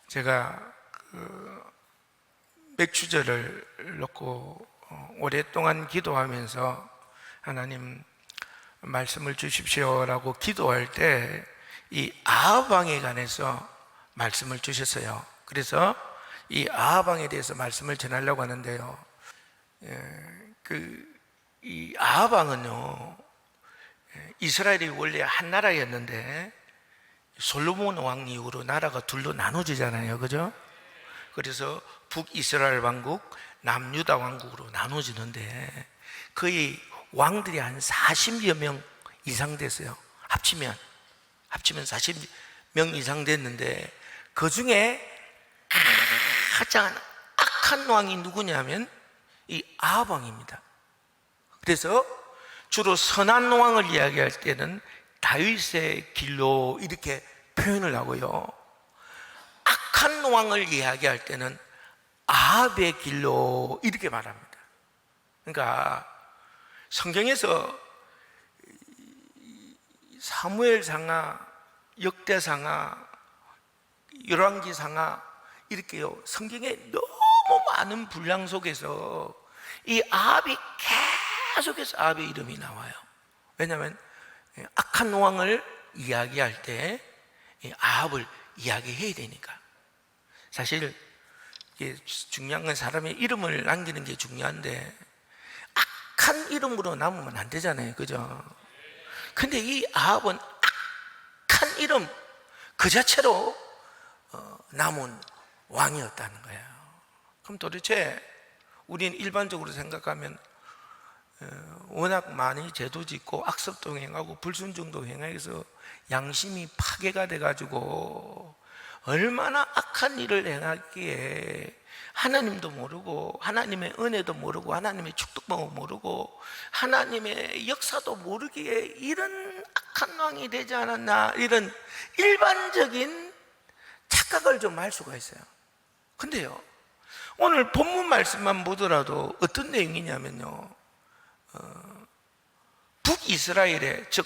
제가 맥주절을 놓고 오랫동안 기도하면서 하나님 말씀을 주십시오라고 기도할 때 이 아하방에 관해서 말씀을 주셨어요. 그래서 이 아하방에 대해서 말씀을 전하려고 하는데요. 이 아하방은요, 이스라엘이 원래 한 나라였는데 솔로몬 왕 이후로 나라가 둘로 나눠지잖아요, 그죠? 그래서 북이스라엘 왕국, 남유다 왕국으로 나눠지는데 거의 왕들이 한 40여 명 이상 됐어요. 합치면 40명 이상 됐는데 그 중에 가장 악한 왕이 누구냐면 이 아합 왕입니다. 그래서 주로 선한 왕을 이야기할 때는 다윗의 길로 이렇게 표현을 하고요, 악한 왕을 이야기할 때는 아합의 길로 이렇게 말합니다. 그러니까 성경에서 사무엘상하, 역대상하, 열왕기상하 이렇게요, 성경에 너무 많은 분량 속에서 이 아합이 계속해서 아합의 이름이 나와요. 왜냐하면 악한 왕을 이야기할 때 아합을 이야기해야 되니까. 사실 중요한 건 사람의 이름을 남기는 게 중요한데 악한 이름으로 남으면 안 되잖아요, 그죠? 근데 이 아합은 악한 이름 그 자체로 남은 왕이었다는 거예요. 그럼 도대체 우리는 일반적으로 생각하면 워낙 많이 죄도 짓고 악습도 행하고 불순종도 행해서 양심이 파괴가 돼가지고 얼마나 악한 일을 행하기에 하나님도 모르고 하나님의 은혜도 모르고 하나님의 축복도 모르고 하나님의 역사도 모르기에 이런 악한 왕이 되지 않았나, 이런 일반적인 착각을 좀 할 수가 있어요. 근데요, 오늘 본문 말씀만 보더라도 어떤 내용이냐면요, 북이스라엘의, 즉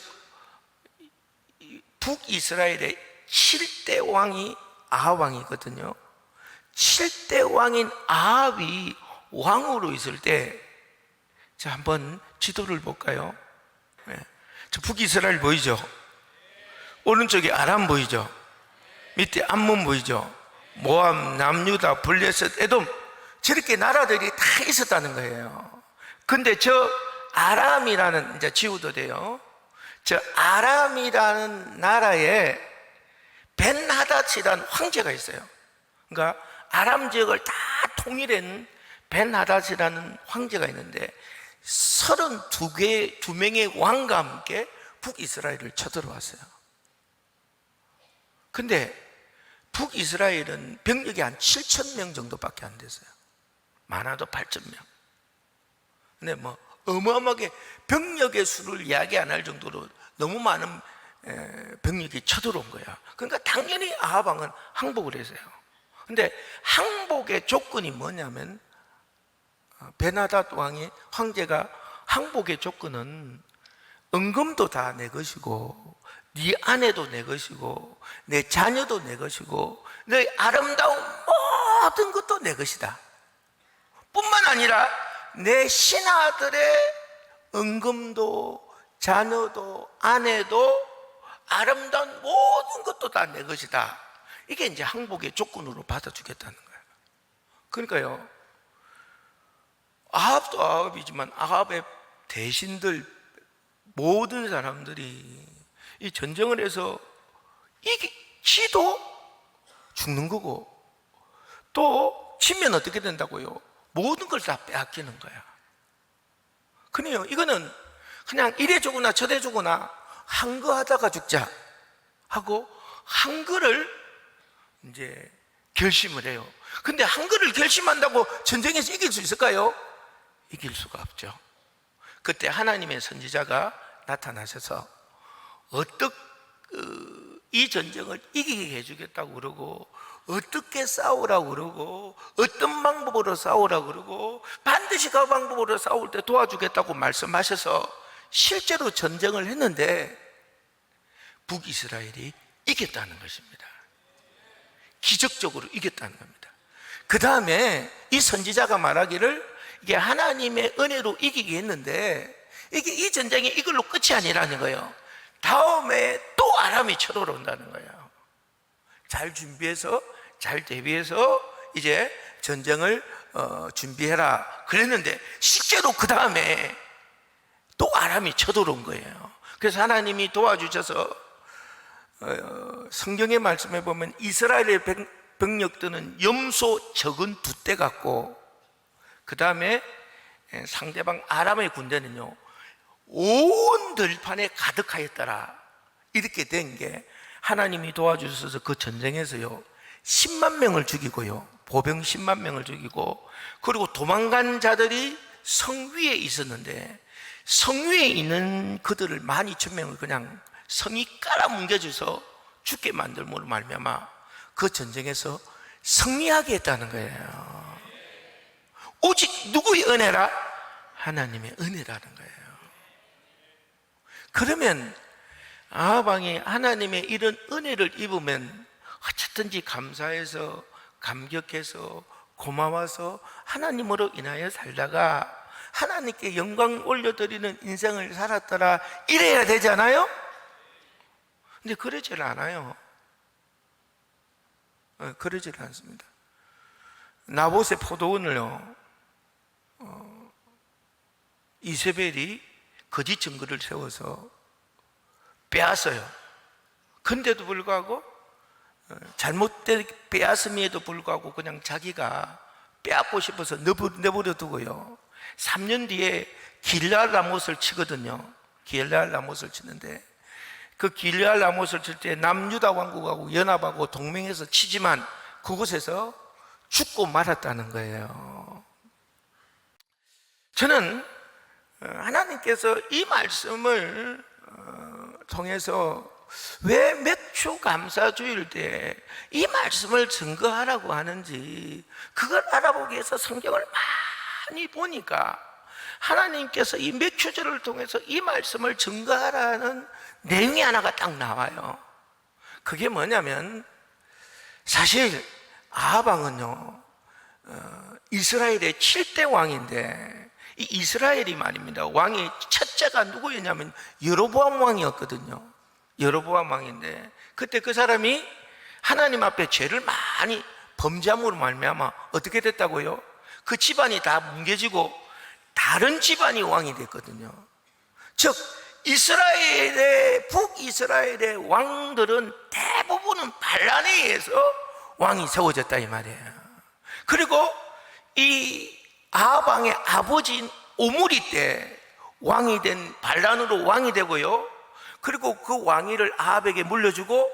북이스라엘의 7대 왕이 아합 왕이거든요. 7대 왕인 아합이 왕으로 있을 때, 자, 한번 지도를 볼까요? 저 북이스라엘 보이죠? 오른쪽에 아람 보이죠? 밑에 암몬 보이죠? 모압, 남유다, 블레셋, 에돔, 저렇게 나라들이 다 있었다는 거예요. 근데 저 아람이라는, 이제 지우도 돼요, 저 아람이라는 나라에 벤하닷이라는 황제가 있어요. 그러니까 아람 지역을 다 통일한 벤하닷이라는 황제가 있는데 32명의 왕과 함께 북이스라엘을 쳐들어왔어요. 근데 북이스라엘은 병력이 한 7,000명 정도밖에 안 됐어요. 많아도 8,000명. 근데 뭐 어마어마하게 병력의 수를 이야기 안 할 정도로 너무 많은 병력이 쳐들어온 거야. 그러니까 당연히 아합 왕은 항복을 했어요. 근데 항복의 조건이 뭐냐면, 베나닷 왕의 황제가 항복의 조건은 은금도 다 내 것이고 네 아내도 내 것이고 내 자녀도 내 것이고 너의 아름다운 모든 것도 내 것이다. 뿐만 아니라 내 신하들의 은금도 자녀도 아내도 아름다운 모든 것도 다 내 것이다. 이게 이제 항복의 조건으로 받아주겠다는 거예요. 그러니까요, 아합도 아합이지만 아합의 대신들 모든 사람들이 이 전쟁을 해서 지도 죽는 거고, 또 지면 어떻게 된다고요? 모든 걸 다 빼앗기는 거야. 그래요, 이거는 그냥 이래 주거나 저래 주거나 항거하다가 죽자 하고 항거를 이제 결심을 해요. 근데 항거를 결심한다고 전쟁에서 이길 수 있을까요? 이길 수가 없죠. 그때 하나님의 선지자가 나타나셔서 이 전쟁을 이기게 해주겠다고 그러고, 어떻게 싸우라고 그러고, 어떤 방법으로 싸우라고 그러고, 반드시 그 방법으로 싸울 때 도와주겠다고 말씀하셔서 실제로 전쟁을 했는데 북이스라엘이 이겼다는 것입니다. 기적적으로 이겼다는 겁니다. 그 다음에 이 선지자가 말하기를 이게 하나님의 은혜로 이기게 했는데 이게 이 전쟁이 이걸로 끝이 아니라는 거예요. 다음에 또 아람이 쳐들어온다는 거예요. 잘 준비해서, 잘 대비해서 이제 전쟁을 준비해라 그랬는데 실제로 그 다음에 또 아람이 쳐들어온 거예요. 그래서 하나님이 도와주셔서 성경의 말씀에 보면 이스라엘의 병력들은 염소 적은 2대 같고, 그 다음에 상대방 아람의 군대는요 온 들판에 가득하였더라. 이렇게 된 게 하나님이 도와주셔서 그 전쟁에서요 10만 명을 죽이고요, 보병 10만 명을 죽이고, 그리고 도망간 자들이 성 위에 있었는데 성 위에 있는 그들을 12,000명을 그냥 성이 깔아뭉개져서 죽게 만들므로 말미암아 그 전쟁에서 승리하게 했다는 거예요. 오직 누구의 은혜라? 하나님의 은혜라는 거예요. 그러면 아합 왕이 하나님의 이런 은혜를 입으면 어쨌든지 감사해서, 감격해서, 고마워서 하나님으로 인하여 살다가 하나님께 영광 올려드리는 인생을 살았더라, 이래야 되잖아요. 근데 그러질 않아요. 그러질 않습니다. 나봇의 포도원을요 이세벨이 거짓 증거를 세워서 빼앗아요. 근데도 불구하고 잘못된 빼앗음에도 불구하고 그냥 자기가 빼앗고 싶어서 내버려 두고요 3년 뒤에 길르앗 라못을 치거든요. 길르앗 라못을 치는데 그 길르앗 라못을 칠 때 남유다 왕국하고 연합하고 동맹해서 치지만 그곳에서 죽고 말았다는 거예요. 저는 하나님께서 이 말씀을 통해서 왜 맥주 감사주일 때 이 말씀을 증거하라고 하는지 그걸 알아보기 위해서 성경을 많이 보니까 하나님께서 이 맥주절을 통해서 이 말씀을 증거하라는 내용이 하나가 딱 나와요. 그게 뭐냐면 사실 아합 왕은요 이스라엘의 7대 왕인데 이 이스라엘이 말입니다, 왕이 첫째가 누구였냐면 여로보암 왕이었거든요. 여로보암 왕인데 그때 그 사람이 하나님 앞에 죄를 많이 범죄함으로 말미암아 어떻게 됐다고요? 그 집안이 다 뭉개지고 다른 집안이 왕이 됐거든요. 즉 이스라엘의 북이스라엘의 왕들은 대부분은 반란에 의해서 왕이 세워졌다 이 말이에요. 그리고 이 아합 왕의 아버지인 오므리 때 왕이 된 반란으로 왕이 되고요, 그리고 그 왕위를 아합에게 물려주고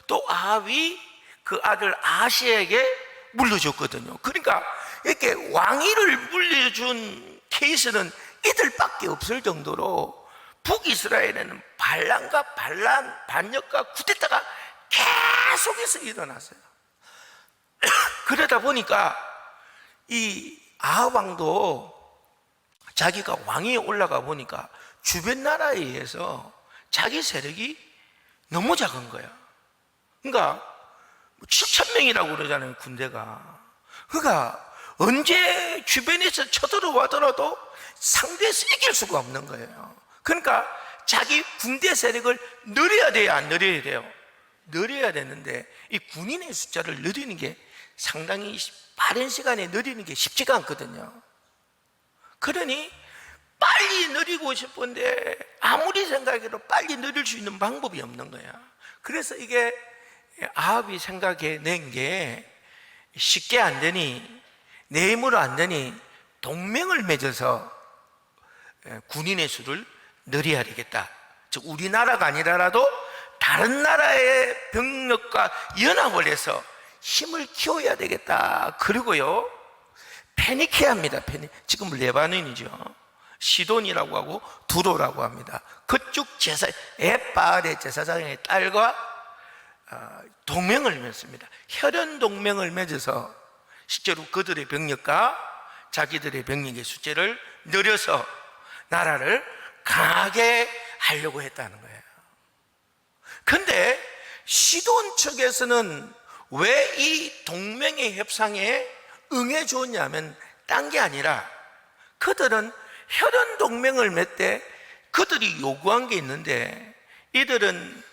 또 아합이 그 아들 아하시에게 물려줬거든요. 그러니까 이렇게 왕위를 물려준 케이스는 이들밖에 없을 정도로 북이스라엘에는 반란과 반역과 쿠데타가 계속해서 일어났어요. 그러다 보니까 이 아합 왕도 자기가 왕위에 올라가 보니까 주변 나라에 의해서 자기 세력이 너무 작은 거야. 그러니까 7,000명이라고 그러잖아요, 군대가. 그러니까 언제 주변에서 쳐들어와더라도 상대에서 이길 수가 없는 거예요. 그러니까 자기 군대 세력을 늘려야 돼요, 안 늘려야 돼요? 늘려야 되는데 이 군인의 숫자를 늘리는 게 상당히 빠른 시간에 늘리는 게 쉽지가 않거든요. 그러니 빨리 늘리고 싶은데 아무리 생각해도 빨리 늘릴 수 있는 방법이 없는 거야. 그래서 이게 아합이 생각해낸 게 쉽게 안 되니, 내 힘으로 안 되니 동맹을 맺어서 군인의 수를 늘려야 되겠다. 즉 우리나라가 아니라도 다른 나라의 병력과 연합을 해서 힘을 키워야 되겠다. 그리고요 페니케아입니다. 지금 레바논이죠. 시돈이라고 하고 두로라고 합니다. 그쪽 제사 에빠의 제사장의 딸과 동맹을 맺습니다. 혈연 동맹을 맺어서 실제로 그들의 병력과 자기들의 병력의 숫자를 늘려서 나라를 강하게 하려고 했다는 거예요. 근데 시돈 측에서는 왜 이 동맹의 협상에 응해 줬냐면 딴 게 아니라 그들은 혈연 동맹을 맺되 그들이 요구한 게 있는데, 이들은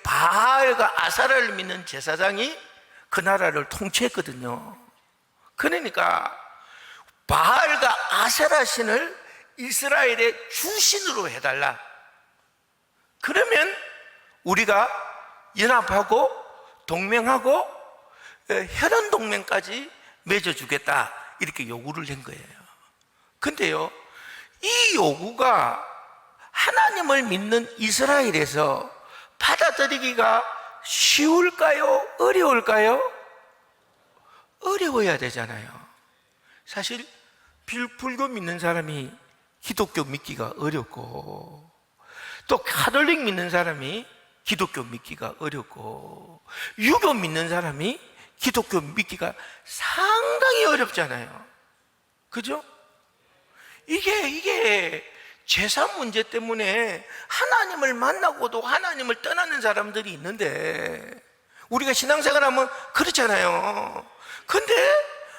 바알과 아사라를 믿는 제사장이 그 나라를 통치했거든요. 그러니까 바알과 아세라 신을 이스라엘의 주신으로 해달라. 그러면 우리가 연합하고 동맹하고 혈연 동맹까지 맺어주겠다, 이렇게 요구를 한 거예요. 근데요, 이 요구가 하나님을 믿는 이스라엘에서 받아들이기가 쉬울까요? 어려울까요? 어려워야 되잖아요. 사실 불교 믿는 사람이 기독교 믿기가 어렵고, 또 가톨릭 믿는 사람이 기독교 믿기가 어렵고, 유교 믿는 사람이 기독교 믿기가 상당히 어렵잖아요. 그죠? 이게 제사 문제 때문에 하나님을 만나고도 하나님을 떠나는 사람들이 있는데, 우리가 신앙생활하면 그렇잖아요. 근데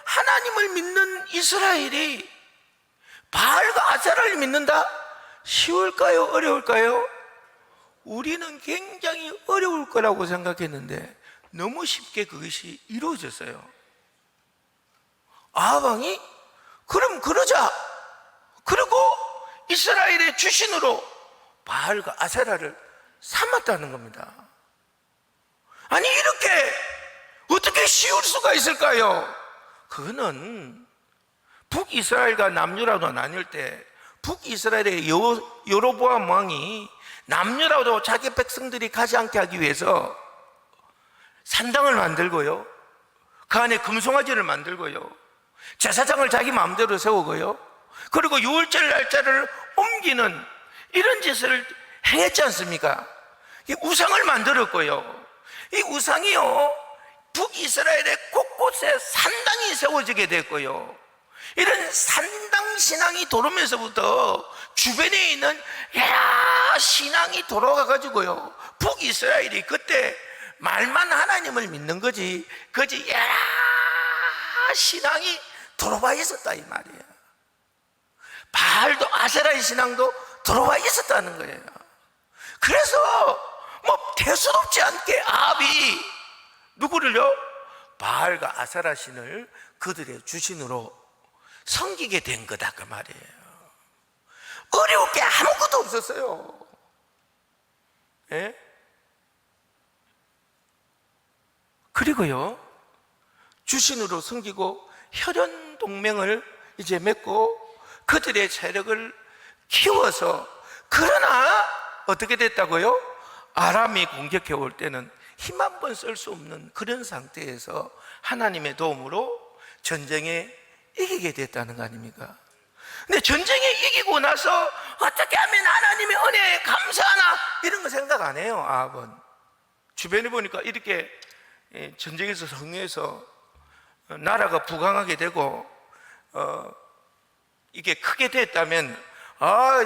하나님을 믿는 이스라엘이 바알과 아세라를 믿는다? 쉬울까요? 어려울까요? 우리는 굉장히 어려울 거라고 생각했는데 너무 쉽게 그것이 이루어졌어요. 아합왕이 그럼 그러자, 그리고 이스라엘의 주신으로 바알과 아세라를 삼았다는 겁니다. 아니, 이렇게 어떻게 쉬울 수가 있을까요? 그거는 북이스라엘과 남유다로 나뉠 때 북이스라엘의 여로보암 왕이 남유다도 자기 백성들이 가지 않게 하기 위해서 산당을 만들고요, 그 안에 금송아지를 만들고요, 제사장을 자기 마음대로 세우고요, 그리고 유월절 날짜를 옮기는 이런 짓을 행했지 않습니까? 이 우상을 만들었고요, 이 우상이요 북이스라엘의 곳곳에 산당이 세워지게 됐고요, 이런 산당 신앙이 돌아오면서부터 주변에 있는 여러 신앙이 돌아가가지고요, 북이스라엘이 그때 말만 하나님을 믿는 거지 여러 신앙이 들어와 있었다, 이 말이에요. 바알도 아세라의 신앙도 들어와 있었다는 거예요. 그래서 뭐 대수롭지 않게 아합이 누구를요? 바알과 아세라 신을 그들의 주신으로 섬기게 된 거다, 그 말이에요. 어려울 게 아무것도 없었어요. 예? 그리고요, 주신으로 섬기고 혈연 동맹을 이제 맺고 그들의 세력을 키워서, 그러나 어떻게 됐다고요? 아람이 공격해 올 때는 힘 한 번 쓸 수 없는 그런 상태에서 하나님의 도움으로 전쟁에 이기게 됐다는 거 아닙니까? 근데 전쟁에 이기고 나서 어떻게 하면 하나님의 은혜에 감사하나, 이런 거 생각 안 해요. 아합은 주변에 보니까 이렇게 전쟁에서 승리해서 나라가 부강하게 되고 이게 크게 됐다면,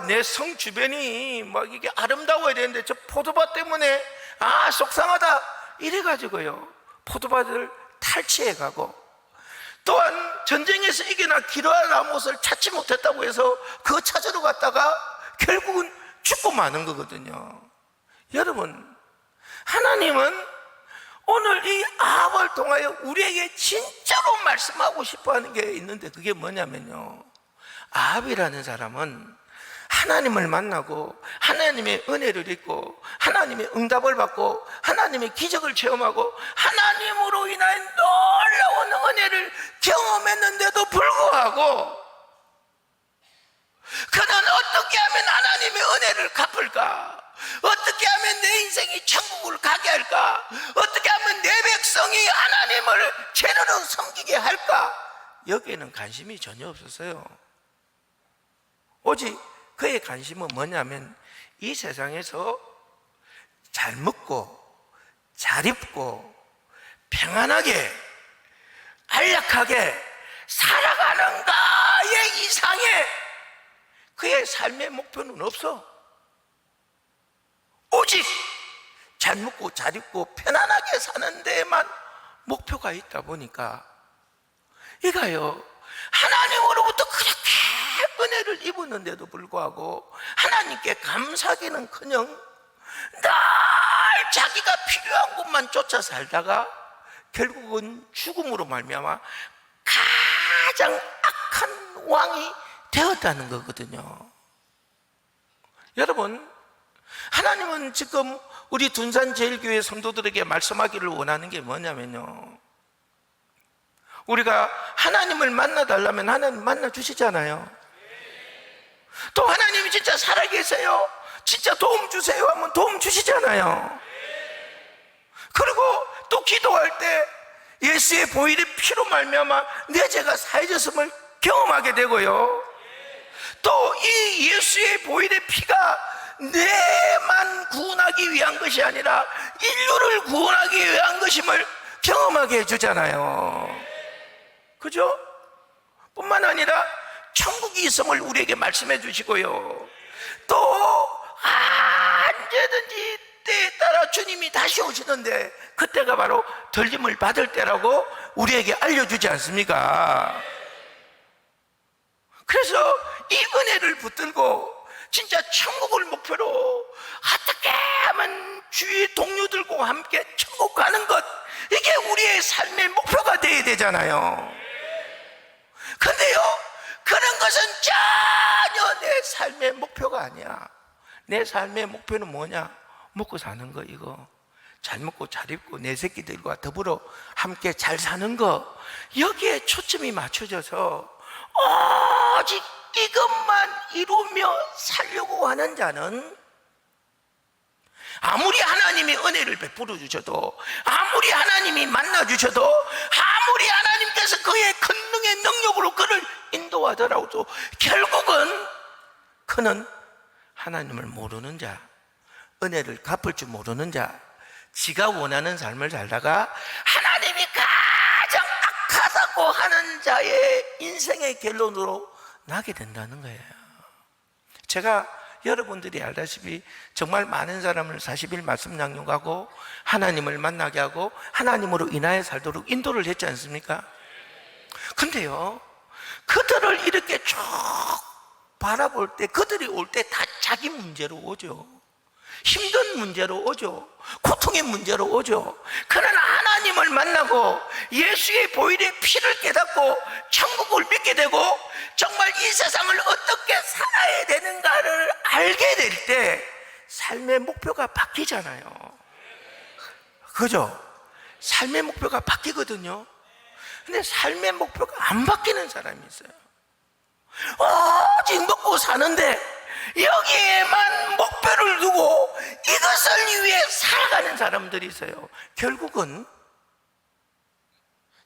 내 성 주변이 막 이게 아름다워야 되는데 저 포도밭 때문에 속상하다, 이래가지고요 포도밭을 탈취해 가고, 또한 전쟁에서 이기나 기르할 나무옷을 찾지 못했다고 해서 그거 찾으러 갔다가 결국은 죽고 마는 거거든요. 여러분, 하나님은 오늘 이 아합을 통하여 우리에게 진짜로 말씀하고 싶어 하는 게 있는데, 그게 뭐냐면요, 아합이라는 사람은 하나님을 만나고 하나님의 은혜를 입고 하나님의 응답을 받고 하나님의 기적을 체험하고 하나님으로 인한 놀라운 은혜를 경험했는데도 불구하고, 그는 어떻게 하면 하나님의 은혜를 갚을까? 어떻게 하면 내 인생이 천국을 가게 할까? 어떻게 하면 내 백성이 하나님을 제대로 섬기게 할까? 여기에는 관심이 전혀 없었어요. 오직 그의 관심은 뭐냐면 이 세상에서 잘 먹고 잘 입고 평안하게 안락하게 살아가는가의 이상의 그의 삶의 목표는 없어. 오직 잘 먹고 잘 입고 편안하게 사는 데에만 목표가 있다 보니까 이가요, 하나님으로부터 그렇게 은혜를 입었는데도 불구하고 하나님께 감사하기는커녕 늘 자기가 필요한 곳만 쫓아 살다가 결국은 죽음으로 말미암아 가장 악한 왕이 되었다는 거거든요. 여러분, 하나님은 지금 우리 둔산제일교회 성도들에게 말씀하기를 원하는 게 뭐냐면요, 우리가 하나님을 만나달라면 하나님 만나주시잖아요. 또 하나님이 진짜 살아계세요, 진짜 도움 주세요 하면 도움 주시잖아요. 그리고 또 기도할 때 예수의 보혈의 피로 말미암아 내 죄가 사해졌음을 경험하게 되고요, 또 이 예수의 보혈의 피가 내만 구원하기 위한 것이 아니라 인류를 구원하기 위한 것임을 경험하게 해주잖아요. 그죠? 뿐만 아니라 천국이 있음을 우리에게 말씀해 주시고요, 또 언제든지 때에 따라 주님이 다시 오시는데 그때가 바로 들림을 받을 때라고 우리에게 알려주지 않습니까? 그래서 이 은혜를 붙들고 진짜 천국을 목표로 어떻게 하면 주위 동료들과 함께 천국 가는 것, 이게 우리의 삶의 목표가 되어야 되잖아요. 근데요, 그런 것은 전혀 내 삶의 목표가 아니야. 내 삶의 목표는 뭐냐? 먹고 사는 거, 이거 잘 먹고 잘 입고 내 새끼들과 더불어 함께 잘 사는 거, 여기에 초점이 맞춰져서 오직 이것만 이루며 살려고 하는 자는 아무리 하나님이 은혜를 베풀어 주셔도, 아무리 하나님이 만나 주셔도, 아무리 하나님께서 그의 권능의 능력으로 그를 인도하더라도 결국은 그는 하나님을 모르는 자, 은혜를 갚을 줄 모르는 자, 지가 원하는 삶을 살다가 하나님이 가장 악하다고 하는 자의 인생의 결론으로 나게 된다는 거예요. 제가 여러분들이 알다시피 정말 많은 사람을 40일 말씀 양육하고 하나님을 만나게 하고 하나님으로 인하여 살도록 인도를 했지 않습니까? 근데요, 그들을 이렇게 쭉 바라볼 때 그들이 올 때 다 자기 문제로 오죠. 힘든 문제로 오죠. 고통의 문제로 오죠. 그러나 하나님을 만나고 예수의 보혈의 피를 깨닫고 천국을 믿게 되고 정말 이 세상을 어떻게 살아야 되는가를 알게 될 때 삶의 목표가 바뀌잖아요. 그죠? 삶의 목표가 바뀌거든요. 근데 삶의 목표가 안 바뀌는 사람이 있어요. 오직 먹고 사는데 여기에만 목표를 두고 이것을 위해 살아가는 사람들이 있어요. 결국은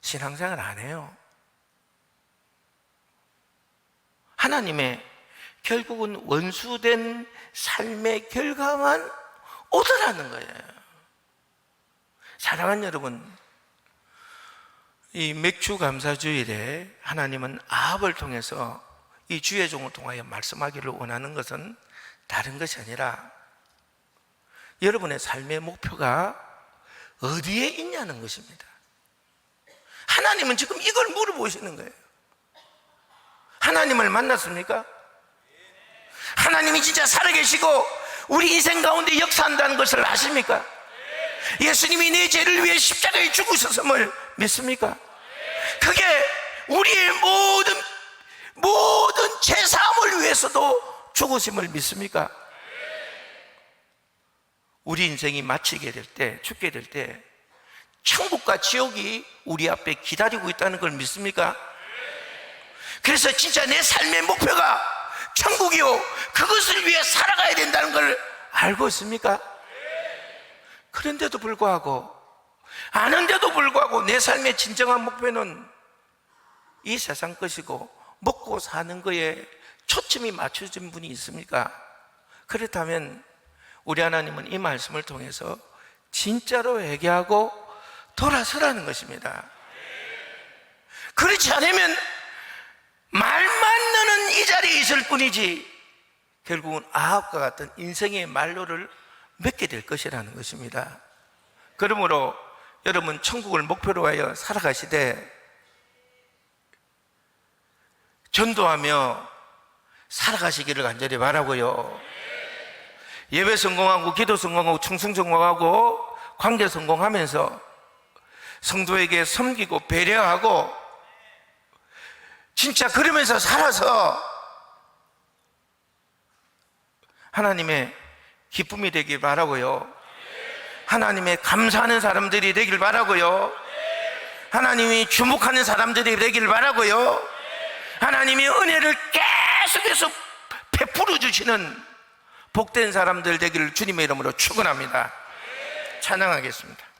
신앙생활 안 해요. 하나님의 결국은 원수된 삶의 결과만 오더라는 거예요. 사랑하는 여러분, 이 맥주 감사주일에 하나님은 아합을 통해서 이 주의 종을 통하여 말씀하기를 원하는 것은 다른 것이 아니라 여러분의 삶의 목표가 어디에 있냐는 것입니다. 하나님은 지금 이걸 물어보시는 거예요. 하나님을 만났습니까? 하나님이 진짜 살아계시고 우리 인생 가운데 역사한다는 것을 아십니까? 예수님이 내 죄를 위해 십자가에 죽으셨음을 믿습니까? 그게 우리의 모든 죄사함을 위해서도 죽으심을 믿습니까? 우리 인생이 마치게 될 때, 죽게 될 때 천국과 지옥이 우리 앞에 기다리고 있다는 걸 믿습니까? 그래서 진짜 내 삶의 목표가 천국이요, 그것을 위해 살아가야 된다는 걸 알고 있습니까? 그런데도 불구하고, 아는데도 불구하고 내 삶의 진정한 목표는 이 세상 것이고 먹고 사는 거에 초점이 맞춰진 분이 있습니까? 그렇다면 우리 하나님은 이 말씀을 통해서 진짜로 회개하고 돌아서라는 것입니다. 그렇지 않으면 말만 너는 이 자리에 있을 뿐이지 결국은 아합과 같은 인생의 말로를 맺게 될 것이라는 것입니다. 그러므로 여러분 천국을 목표로 하여 살아가시되 전도하며 살아가시기를 간절히 바라고요. 예배 성공하고 기도 성공하고 충성 성공하고 관계 성공하면서 성도에게 섬기고 배려하고 진짜 그러면서 살아서 하나님의 기쁨이 되길 바라고요. 하나님의 감사하는 사람들이 되길 바라고요. 하나님이 주목하는 사람들이 되길 바라고요. 하나님이 은혜를 계속해서 베풀어 주시는 복된 사람들 되기를 주님의 이름으로 축원합니다. 찬양하겠습니다.